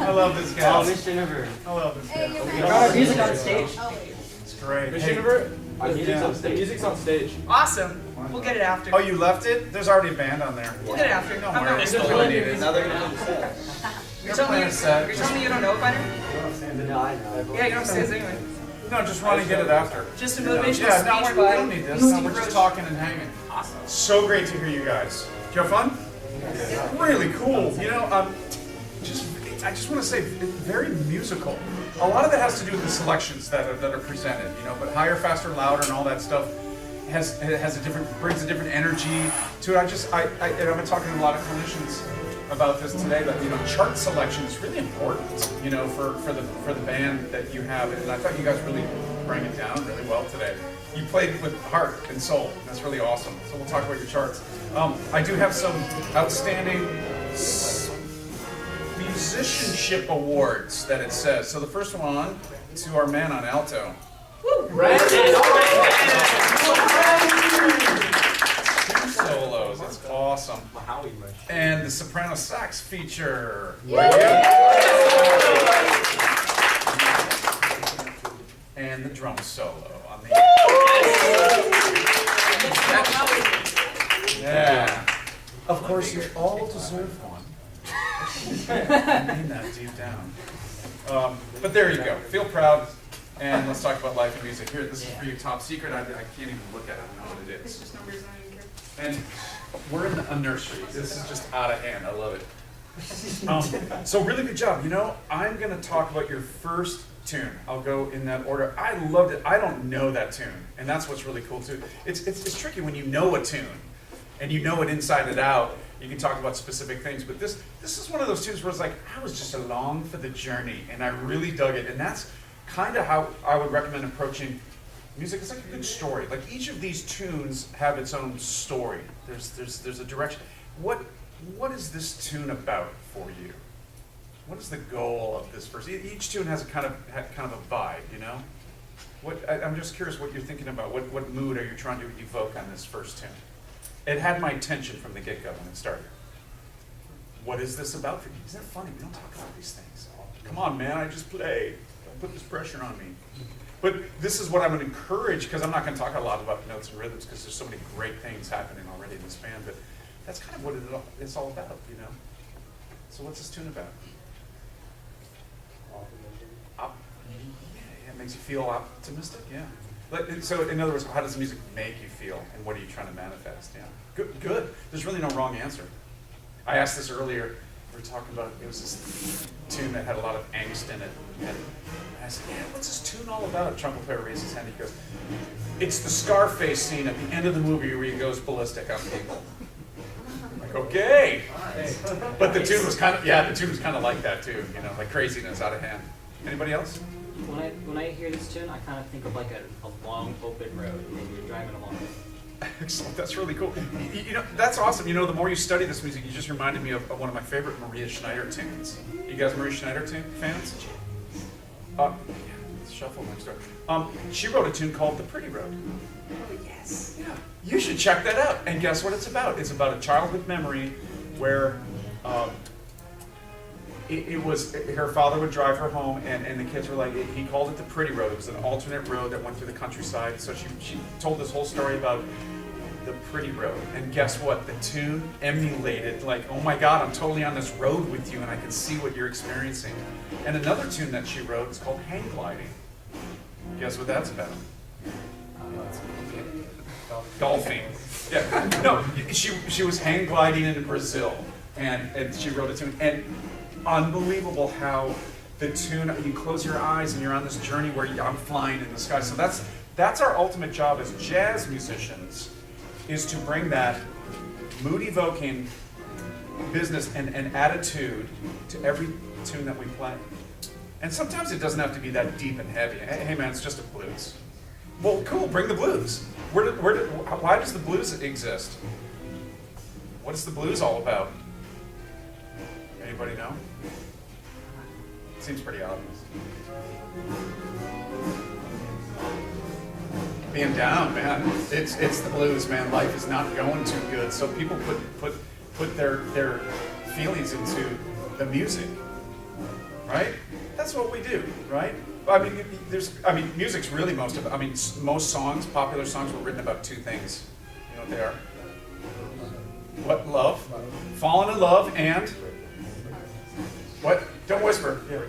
I love this guy. Oh, Miss Jennifer. I love this guy. We got our music on stage. It's great. Miss Hey, Jennifer, yeah. the music's on stage. Awesome. We'll get it after. Oh, you left it? There's already a band on there. We'll get it after. Don't I'm worry, not it's just still really needed. Now they're gonna do the set. You're telling me you don't know about it? No, I know. Yeah, you don't say this anyway. No, just run and get it after. Just a motivational Yeah, no, speech we by don't need this. Steve No, we're just Roach. talking and hanging. Awesome. So great to hear you guys. Did you have fun? Yeah. Really cool. You know, I just want to say, very musical. A lot of that has to do with the selections that are presented. You know, but higher, faster, louder, and all that stuff brings a different energy to it. I've been talking to a lot of clinicians about this today. That chart selection is really important. You know, for the band that you have, and I thought you guys really bring it down really well today. You played with heart and soul. That's really awesome. So we'll talk about your charts. I do have some outstanding musicianship awards that it says. So the first one to our man on alto. Two solos. It's awesome. And the soprano sax feature. And the drum solo on the. Yeah. Of course, you all deserve one. I mean that deep down. But there you go. Feel proud. And let's talk about life and music. Here, this is for you, top secret. I can't even look at it. I don't know what it is. Just numbers, I don't care. And we're in a nursery. This is just out of hand. I love it. So really good job. You know, I'm going to talk about your first tune. I'll go in that order. I loved it. I don't know that tune, and that's what's really cool too. It's tricky when you know a tune, and you know it inside and out. You can talk about specific things, but this is one of those tunes where it's like I was just along for the journey, and I really dug it. And that's kind of how I would recommend approaching music. It's like a good story. Like each of these tunes have its own story. There's a direction. What is this tune about for you? What is the goal of this first? Each tune has a kind of a vibe, you know. I'm just curious what you're thinking about. What mood are you trying to evoke on this first tune? It had my attention from the get-go when it started. What is this about for you? Isn't it funny? We don't talk about these things. Come on, man! I just played. Don't put this pressure on me. But this is what I'm going to encourage, because I'm not going to talk a lot about notes and rhythms, because there's so many great things happening already in this band. But that's kind of what it's all about, you know. So what's this tune about? Yeah, it makes you feel optimistic, yeah. So in other words, how does music make you feel, and what are you trying to manifest? Yeah, good. There's really no wrong answer. I asked this earlier. We were talking about, it was this tune that had a lot of angst in it. And I said, yeah, what's this tune all about? Trumpet player raises his hand, he goes, it's the Scarface scene at the end of the movie where he goes ballistic on people. I'm like, okay. But the tune was kind of like that too, you know, like craziness out of hand. Anybody else? When I hear this tune, I kind of think of like a long open road, and you're driving along it. Excellent. That's really cool. You know, that's awesome. You know, the more you study this music, you just reminded me of one of my favorite Maria Schneider tunes. You guys Maria Schneider fans? Yeah, shuffle next door. She wrote a tune called The Pretty Road. Oh, yes. Yeah. You should check that out. And guess what it's about? It's about a childhood memory where it was her father would drive her home, and the kids were like, he called it the Pretty Road. It was an alternate road that went through the countryside. So she told this whole story about the Pretty Road. And guess what? The tune emulated, like, oh my God, I'm totally on this road with you, and I can see what you're experiencing. And another tune that she wrote is called Hang Gliding. Guess what that's about? Golfing. Yeah. No, she was hang gliding in Brazil, and she wrote a tune. And unbelievable how the tune, you close your eyes and you're on this journey where I'm flying in the sky. So that's our ultimate job as jazz musicians, is to bring that mood-evoking business and attitude to every tune that we play. And sometimes it doesn't have to be that deep and heavy. Hey man, it's just a blues. Well, cool, bring the blues. Why does the blues exist? What is the blues all about? Anybody know? Seems pretty obvious. Being down, man. It's the blues, man. Life is not going too good. So people put put their feelings into the music, right? That's what we do, right? I mean, music's really most songs, popular songs were written about two things. You know what they are? What? Love. Falling in love and what? Don't whisper. Yeah.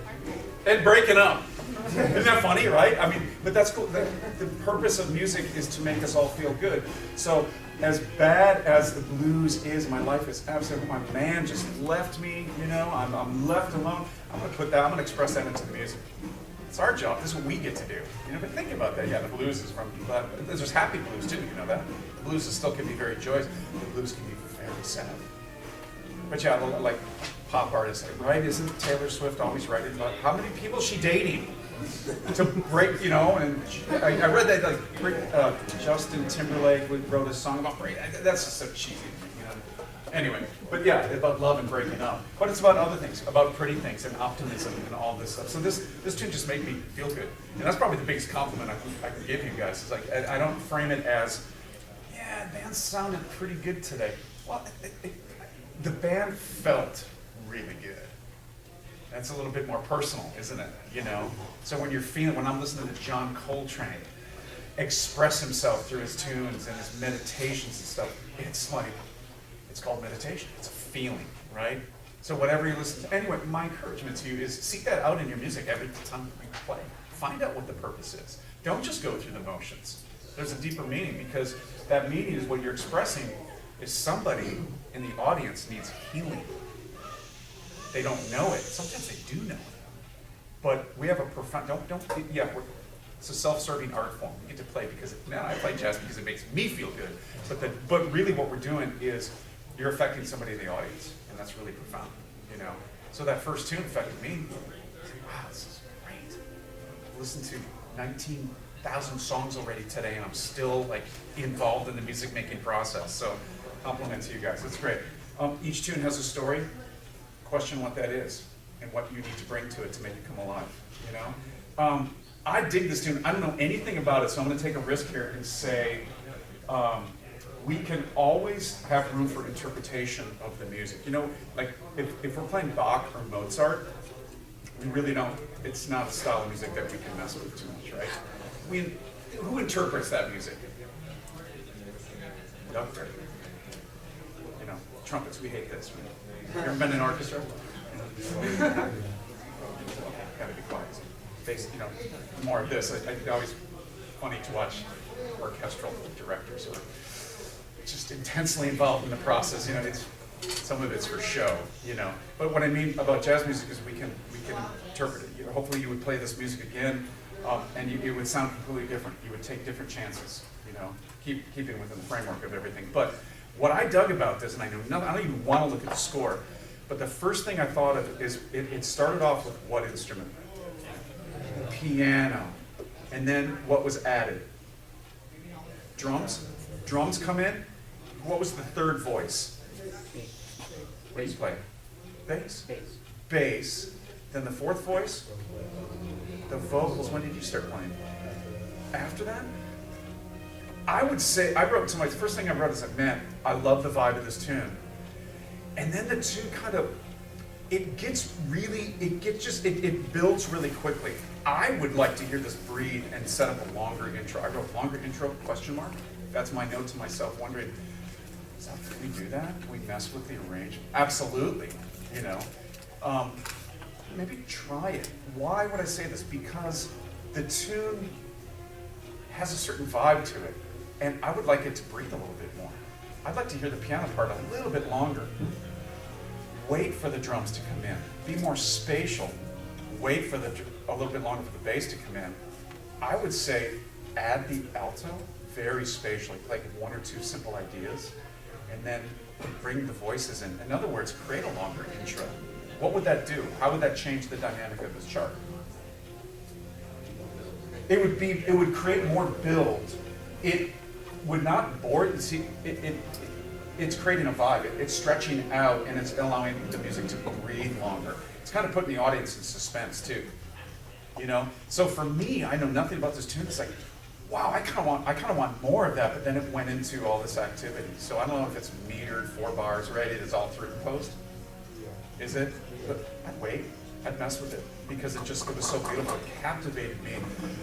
And breaking up. Isn't that funny, right? I mean, but that's cool. The purpose of music is to make us all feel good. So as bad as the blues is, my life is absolutely, my man just left me, you know, I'm left alone. I'm gonna express that into the music. It's our job. This is what we get to do. You know, but think about that. Yeah, the blues is from, there's happy blues too, you know that? The blues still can be very joyous. The blues can be very sad. But yeah, like pop artists, right? Isn't Taylor Swift always writing about how many people is she dating? To break, you know, and I read that like Justin Timberlake wrote a song about break. That's just so cheesy, you know. Anyway, but yeah, about love and breaking up. But it's about other things, about pretty things and optimism and all this stuff. So this tune just made me feel good, and that's probably the biggest compliment I can give you guys. It's like I don't frame it as, yeah, the band sounded pretty good today. Well, the band felt really good. That's a little bit more personal, isn't it? You know? So when I'm listening to John Coltrane express himself through his tunes and his meditations and stuff, it's called meditation. It's a feeling, right? So whatever you listen to, anyway, my encouragement to you is seek that out in your music every time you play. Find out what the purpose is. Don't just go through the motions. There's a deeper meaning, because that meaning is what you're expressing is somebody in the audience needs healing. They don't know it. Sometimes they do know it. But we have a profound, it's a self-serving art form. We get to play because, I play jazz because it makes me feel good. But really what we're doing is you're affecting somebody in the audience, and that's really profound, you know? So that first tune affected me. Wow, this is great. Listen to 19,000 songs already today, and I'm still like involved in the music making process. So compliment to you guys, it's great. Each tune has a story. Question what that is and what you need to bring to it to make it come alive, you know? I dig this tune. I don't know anything about it, so I'm going to take a risk here and say we can always have room for interpretation of the music. You know, like if we're playing Bach or Mozart, we really don't, it's not a style of music that we can mess with too much, right? Who interprets that music? Doctor. You know, trumpets, we hate this. You ever been in an orchestra? Gotta be quiet. You know, more of this. It's always funny to watch orchestral directors who are just intensely involved in the process. You know, some of it's for show. You know, but what I mean about jazz music is we can interpret it. You know, hopefully, you would play this music again, and it would sound completely different. You would take different chances. You know, keeping within the framework of everything. But what I dug about this, and I know nothing, I don't even want to look at the score, but the first thing I thought of is it started off with what instrument? Piano. And then what was added? Drums. Drums come in. What was the third voice? What did you play? Bass? Bass. Bass. Then the fourth voice? The vocals. When did you start playing? After that? I would say, the first thing I wrote is like, man, I love the vibe of this tune. And then the tune kind of, it builds really quickly. I would like to hear this breathe and set up a longer intro. I wrote longer intro, question mark. That's my note to myself, wondering, can we do that? Can we mess with the arrangement? Absolutely, you know. Maybe try it. Why would I say this? Because the tune has a certain vibe to it, and I would like it to breathe a little bit more. I'd like to hear the piano part a little bit longer. Wait for the drums to come in. Be more spatial. Wait for a little bit longer for the bass to come in. I would say add the alto very spatially, like one or two simple ideas, and then bring the voices in. In other words, create a longer intro. What would that do? How would that change the dynamic of this chart? It would create more build. It would not bore. See, it's creating a vibe. It's stretching out, and it's allowing the music to breathe longer. It's kind of putting the audience in suspense too. You know. So for me, I know nothing about this tune. It's like, wow, I kind of want more of that, but then it went into all this activity. So I don't know if it's metered, 4 bars, right? It is all through post. Is it? But I'd wait. I'd mess with it because it was so beautiful. It captivated me.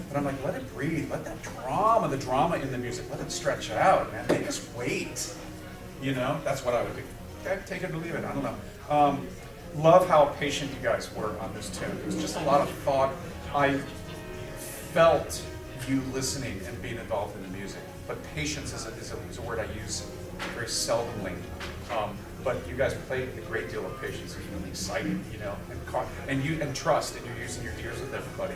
But I'm like, let it breathe. Let that drama, the drama in the music, let it stretch out, man. Make us wait. You know, that's what I would do. Okay, take it or leave it. I don't know. Love how patient you guys were on this tune. It was just a lot of thought. I felt you listening and being involved in the music. But patience is a word I use very seldomly. But you guys played with a great deal of patience. It was really exciting, you know, and trust, and you're using your ears with everybody.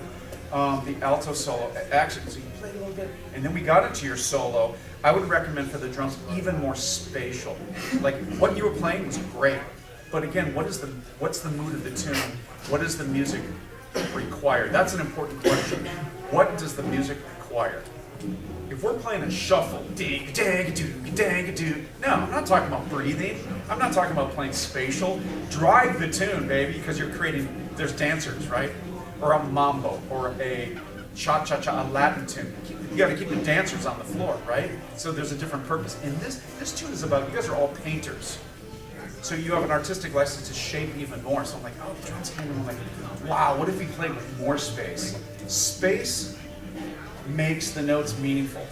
The alto solo, actually, so you played a little bit, and then we got into your solo. I would recommend for the drums even more spatial. Like what you were playing was great, but again, what's the mood of the tune? What does the music require? That's an important question. What does the music require? If we're playing a shuffle, ding, dang, doo, dang, doo. No, I'm not talking about breathing. I'm not talking about playing spatial. Drive the tune, baby, because you're creating. There's dancers, right? Or a mambo, or a cha-cha-cha, a Latin tune. You got to keep the dancers on the floor, right? So there's a different purpose. And this tune is about. You guys are all painters, so you have an artistic license to shape even more. So I'm like, oh, the drums came in. I'm like, wow, what if we played with more space? Space makes the notes meaningful.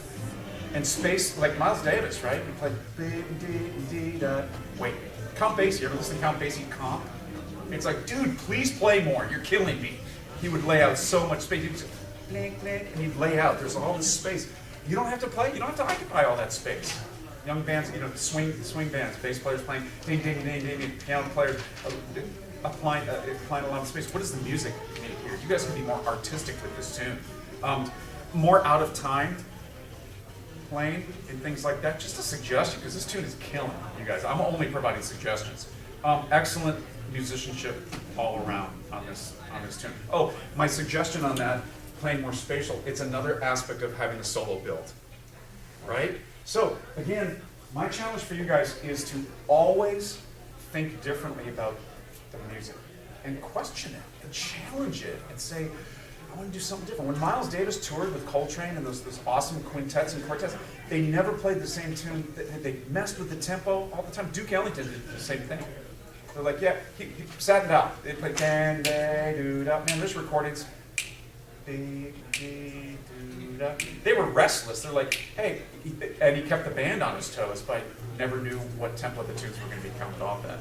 And space, like Miles Davis, right? He played dee-dee-dee-da. Wait, Count Basie, you ever listen to Count Basie comp? It's like, dude, please play more, you're killing me. He would lay out so much space. He would say, blink, blink, and he'd lay out, there's all this space. You don't have to play, you don't have to occupy all that space. Young bands, you know, swing bands, bass players playing ding, ding, ding, ding, ding, piano players applying a lot of space. What does the music make here? You guys can be more artistic with this tune. More out of time playing and things like that. Just a suggestion, because this tune is killing you guys. I'm only providing suggestions. Excellent musicianship all around on this tune. Oh, my suggestion on that, playing more spatial, it's another aspect of having a solo build, right? So again, my challenge for you guys is to always think differently about the music and question it and challenge it and say, I want to do something different. When Miles Davis toured with Coltrane and those awesome quintets and quartets, they never played the same tune. They messed with the tempo all the time. Duke Ellington did the same thing. They're like, yeah, he sat it out. They played dan, da, doo, da. Man, there's recordings. Dee, dee, doo, da. They were restless. They're like, hey, and he kept the band on his toes, but never knew what tempo the tunes were going to be counted off at.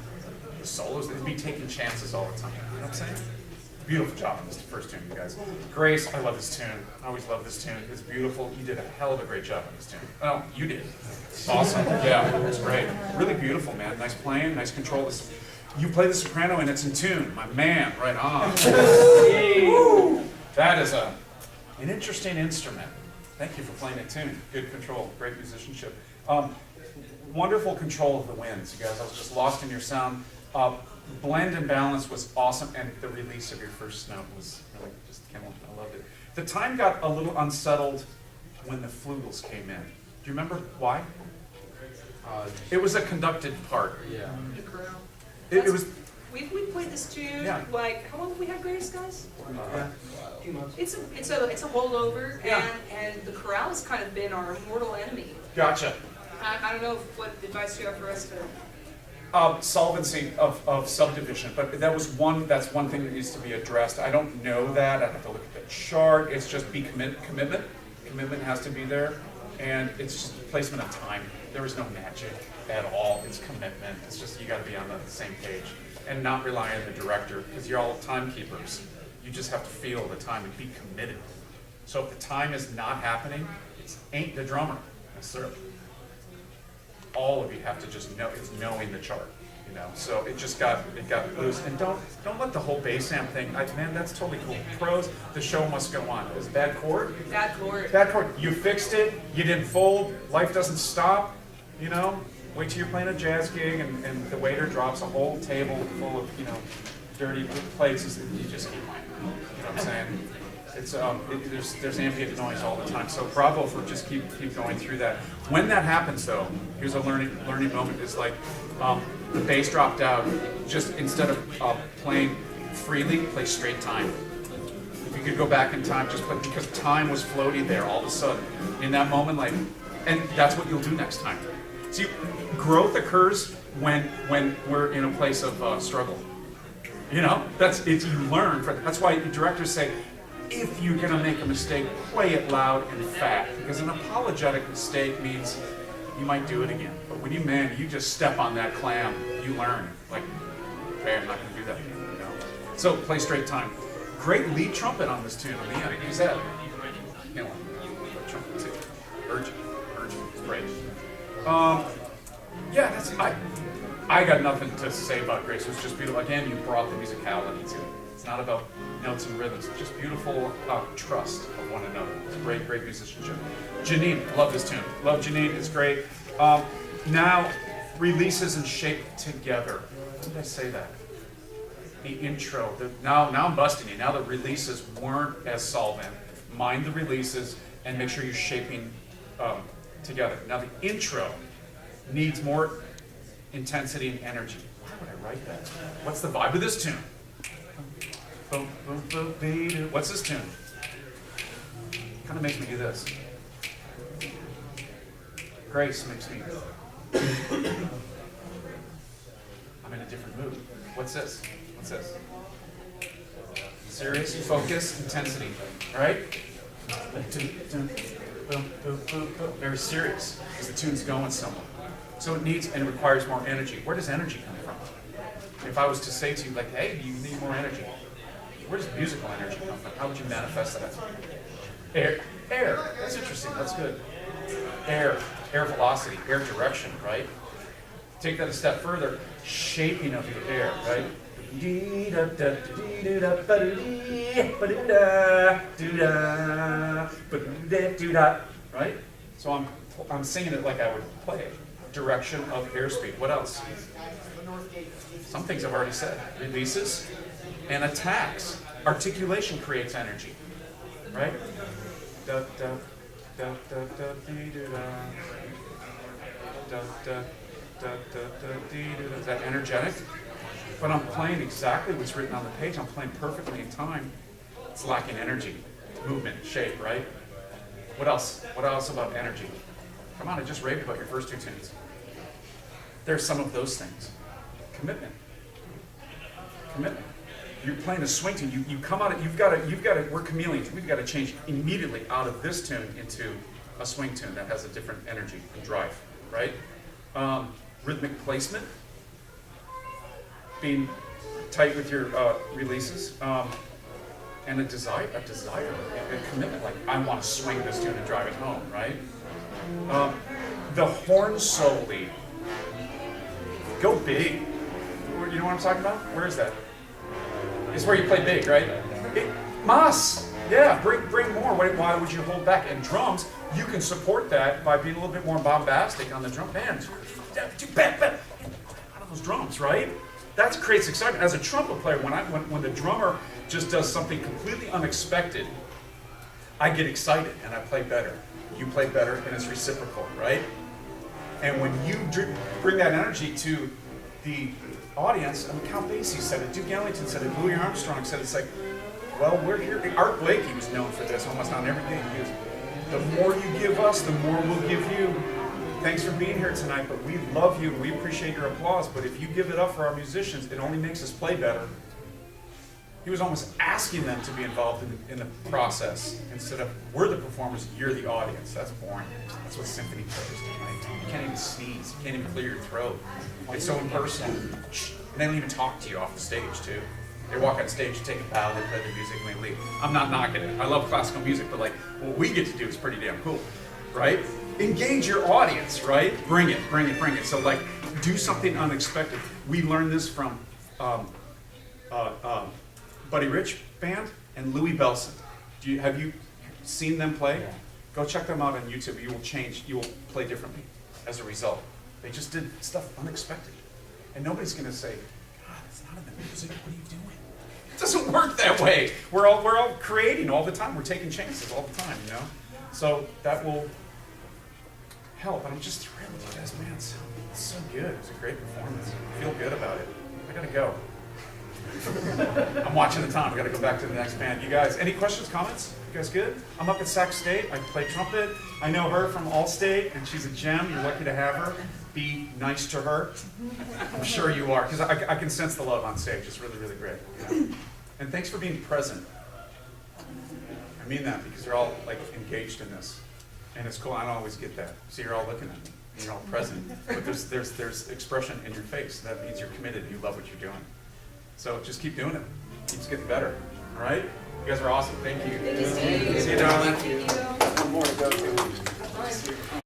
The solos, they'd be taking chances all the time. You know what I'm saying? Beautiful job on this first tune, you guys. Grace, I love this tune. I always love this tune. It's beautiful. You did a hell of a great job on this tune. Oh, you did. Awesome. Yeah, it's great. Really beautiful, man. Nice playing, nice control. You play the soprano and it's in tune. My man, right on. That is an interesting instrument. Thank you for playing it tune. Good control, great musicianship. Wonderful control of the winds, you guys. I was just lost in your sound. Blend and balance was awesome, and the release of your first note was really just killing. I loved it. The time got a little unsettled when the flugels came in. Do you remember why? It was a conducted part. Yeah. The corral. It was. We played this tune, Yeah. like, how long have we had Grace, guys? Yeah. Few months. It's a holdover, Yeah. and the corral has kind of been our mortal enemy. Gotcha. I don't know what advice you have for us to. Solvency of subdivision, but that's one thing that needs to be addressed. I don't know that. I have to look at the chart. It's just commitment. Commitment has to be there, and it's just placement of time. There is no magic at all. It's commitment. It's just you got to be on the same page and not rely on the director because you're all timekeepers. You just have to feel the time and be committed. So if the time is not happening, it ain't the drummer necessarily. All of you have to just know it's knowing the chart, you know. So it got loose, and don't let the whole bass amp thing. Man, that's totally cool. Pros, the show must go on. Is bad chord? Bad chord. Bad chord. You fixed it. You didn't fold. Life doesn't stop. You know. Wait till you're playing a jazz gig, and the waiter drops a whole table full of dirty plates. You just keep playing. You know what I'm saying? It's there's ambient noise all the time. So bravo for just keep going through that. When that happens though, here's a learning moment. Is like the bass dropped out. Just instead of playing freely, play straight time. If you could go back in time, just because time was floating there all of a sudden. In that moment, like, and that's what you'll do next time. See, growth occurs when we're in a place of struggle. You know, you learn. That's why directors say, if you're gonna make a mistake, play it loud and fat. Because an apologetic mistake means you might do it again. But when you just step on that clam, you learn. Like, okay, I'm not gonna do that again. You know? So play straight time. Great lead trumpet on this tune. Yeah, use that. You know, trumpet too. Urgent, it's great. Yeah, I got nothing to say about Grace. It was just beautiful. Again, you brought the musicality to it. It's not about notes and rhythms. It's just beautiful trust of one another. It's great musicianship. Janine, love this tune. Love Janine, it's great. Now, releases and shape together. When did I say that? The intro. Now I'm busting you. Now the releases weren't as solvent. Mind the releases and make sure you're shaping together. Now the intro needs more intensity and energy. Why would I write that? What's the vibe of this tune? What's this tune? Kind of makes me do this. Grace makes me. I'm in a different mood. What's this? What's this? Serious, focus, intensity. All right? Very serious, because the tune's going somewhere. So it needs and it requires more energy. Where does energy come from? If I was to say to you, like, hey, you need more energy, where does musical energy come from? How would you manifest that? Air. That's interesting. That's good. Air velocity, air direction, right? Take that a step further. Shaping of the air, right? Right? So I'm singing it like I would play it. Direction of airspeed. What else? Some things I've already said. Releases and attacks. Articulation creates energy. Right? Da, da, da, da, da, dee, doo, da. Da, da, da, da, da, dee, doo, da. Is that energetic? But I'm playing exactly what's written on the page. I'm playing perfectly in time. It's lacking energy, movement, shape, right? What else? What else about energy? Come on, I just raved about your first two tunes. There's some of those things. Commitment. You're playing a swing tune. You come out. You've got to. We're chameleons. We've got to change immediately out of this tune into a swing tune that has a different energy and drive, right? Rhythmic placement. Being tight with your releases, and a desire, a commitment. Like, I want to swing this tune and drive it home, right? The horn solo. Go big. You know what I'm talking about? Where is that? It's where you play big, right? Mas. Yeah, bring more. Why would you hold back? And drums, you can support that by being a little bit more bombastic on the drum band. Out of those drums, right? That creates excitement. As a trumpet player, when the drummer just does something completely unexpected, I get excited and I play better. You play better and it's reciprocal, right? And when you bring that energy to the audience, I mean, Count Basie said it, Duke Ellington said it, Louis Armstrong said it, it's like, well, we're here. Art Blakey was known for this almost on everything. He goes, the more you give us, the more we'll give you. Thanks for being here tonight, but we love you and we appreciate your applause, but if you give it up for our musicians, it only makes us play better. He was almost asking them to be involved in the process instead of, we're the performers, you're the audience. That's boring. That's what symphony players do, right? You can't even sneeze. You can't even clear your throat. It's so impersonal. And they don't even talk to you off the stage, too. They walk on stage, take a bow, they play their music, and they leave. I'm not knocking it. I love classical music, but like, what we get to do is pretty damn cool, right? Engage your audience, right? Bring it. So like, do something unexpected. We learned this from Buddy Rich Band and Louis Bellson. Have you seen them play? Yeah. Go check them out on YouTube. You will play differently as a result. They just did stuff unexpected. And nobody's gonna say, God, it's not in the music, what are you doing? It doesn't work that way. We're all creating all the time. We're taking chances all the time, you know? So that will help. And I'm just thrilled with you guys, man. It's so good. It's a great performance. I feel good about it. I gotta go. I'm watching the time. I gotta go back to the next band. You guys, any questions, comments? You guys good? I'm up at Sac State. I play trumpet. I know her from Allstate, and she's a gem. You're lucky to have her. Be nice to her. I'm sure you are, because I can sense the love on stage. It's really, really great. Yeah. And thanks for being present. I mean that because you're all like engaged in this, and it's cool. I don't always get that. So you're all looking at me. And you're all present, but there's expression in your face. That means you're committed. You love what you're doing. So just keep doing it. Keeps getting better. All right. You guys are awesome. Thank you. Thank you, Steve. See you, darling. Thank you. One more to go to. Bye.